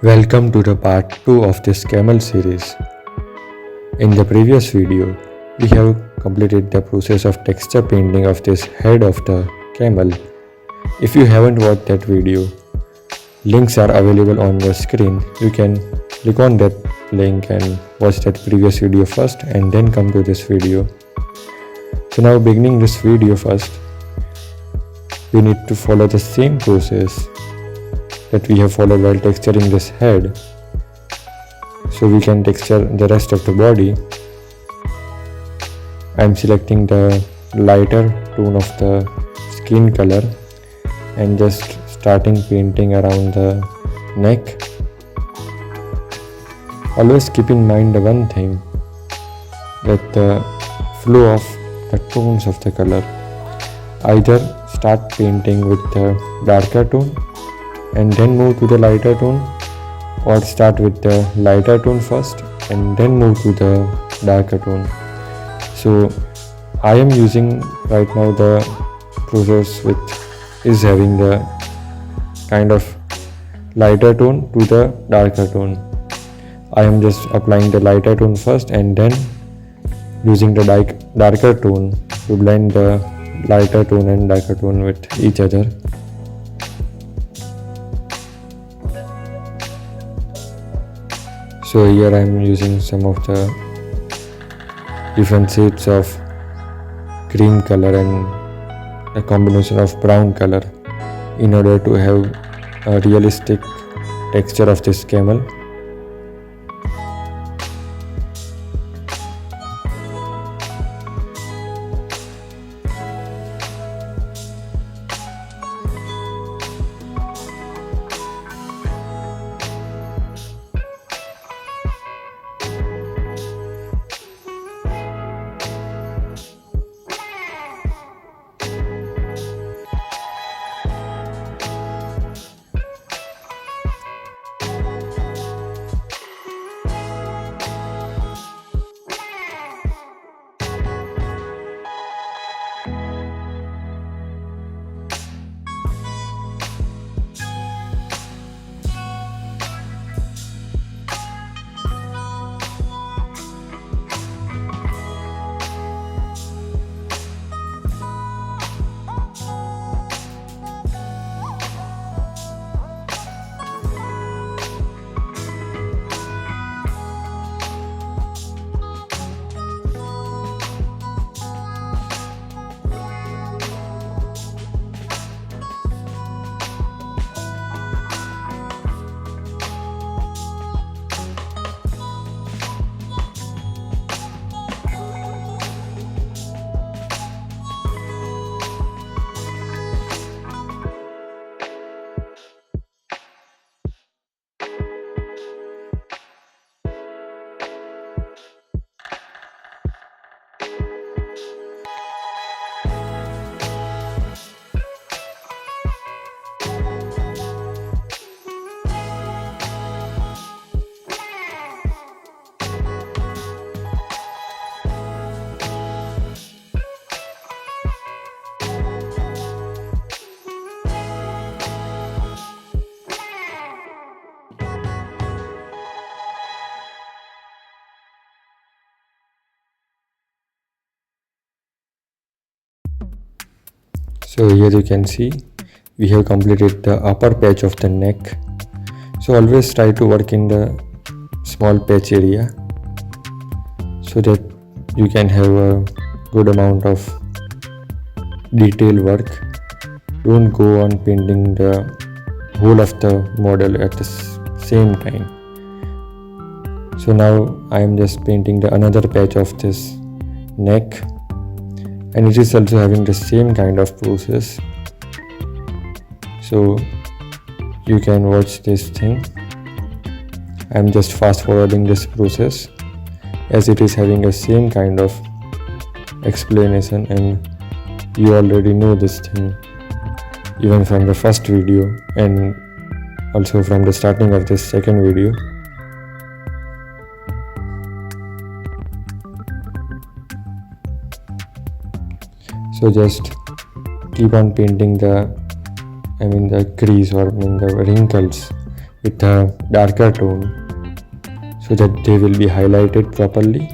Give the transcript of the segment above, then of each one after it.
Welcome to the part 2 of this Camel series. In the previous video, we have completed the process of texture painting of this head of the camel. If you haven't watched that video, links are available on the screen. You can click on that link and watch that previous video first and then come to this video. So now beginning this video first, we need to follow the same process that we have followed while texturing this head, so we can texture the rest of the body. I am selecting the lighter tone of the skin color and just starting painting around the neck. Always keep in mind the one thing, that the flow of the tones of the color. Either start painting with the darker tone and then move to the lighter tone, or start with the lighter tone first and then move to the darker tone. So I am using right now the process which is having the kind of lighter tone to the darker tone. I am just applying the lighter tone first and then using the darker tone to blend the lighter tone and darker tone with each other. So here I am using some of the different shades of cream color and a combination of brown color in order to have a realistic texture of this camel. So here you can see we have completed the upper patch of the neck. So always try to work in the small patch area so that you can have a good amount of detail work. Don't go on painting the whole of the model at the same time. So now I am just painting the another patch of this neck, and it is also having the same kind of process. So you can watch this thing. I am just fast forwarding this process as it is having the same kind of explanation, and you already know this thing even from the first video and also from the starting of this second video. So just keep on painting the crease or the wrinkles with a darker tone so that they will be highlighted properly.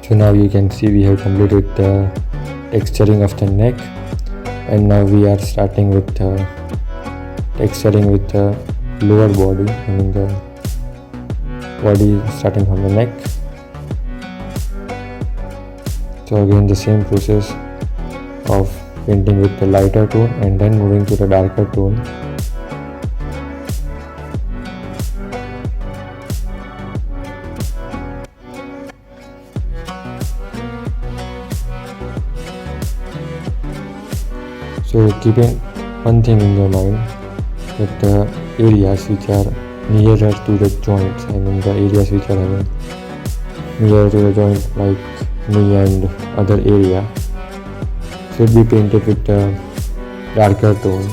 So now you can see we have completed the texturing of the neck, and now we are starting with the texturing with the lower body, I mean the body starting from the neck. So again the same process of painting with the lighter tone and then moving to the darker tone. So keeping one thing in your mind, that the areas which are nearer to the joints, I mean the areas which are having nearer to the joint like knee and other area, should be painted with the darker tone.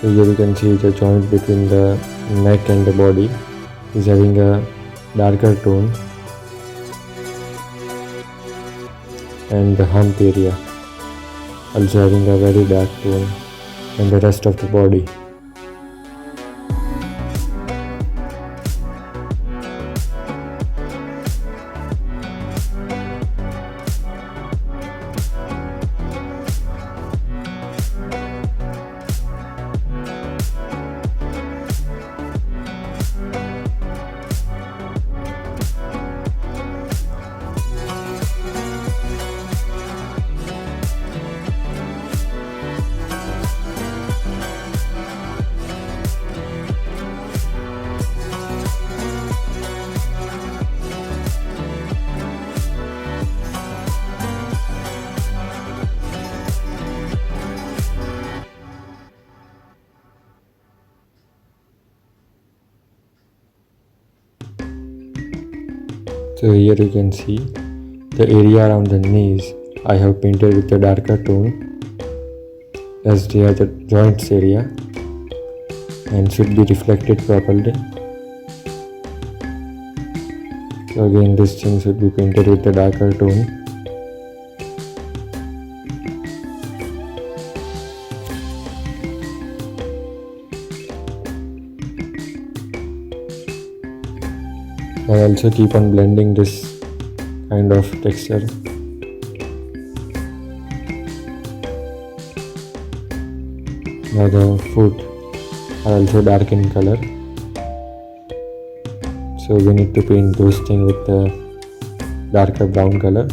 So here you can see the joint between the neck and the body is having a darker tone, and the hump area also having a very dark tone, and the rest of the body. So here you can see the area around the knees I have painted with a darker tone, as they are the joints area and should be reflected properly. So again this thing should be painted with a darker tone. I also keep on blending this kind of texture. Now the foot are also dark in color, so we need to paint those things with the darker brown color.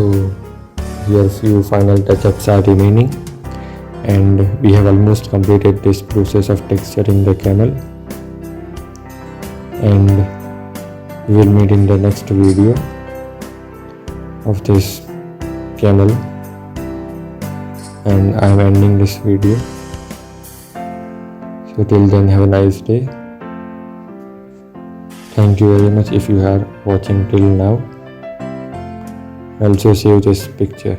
So here few final touch-ups are remaining, and we have almost completed this process of texturing the camel, and we will meet in the next video of this camel, and I am ending this video. So till then, have a nice day. Thank you very much if you are watching till now. Also save this picture.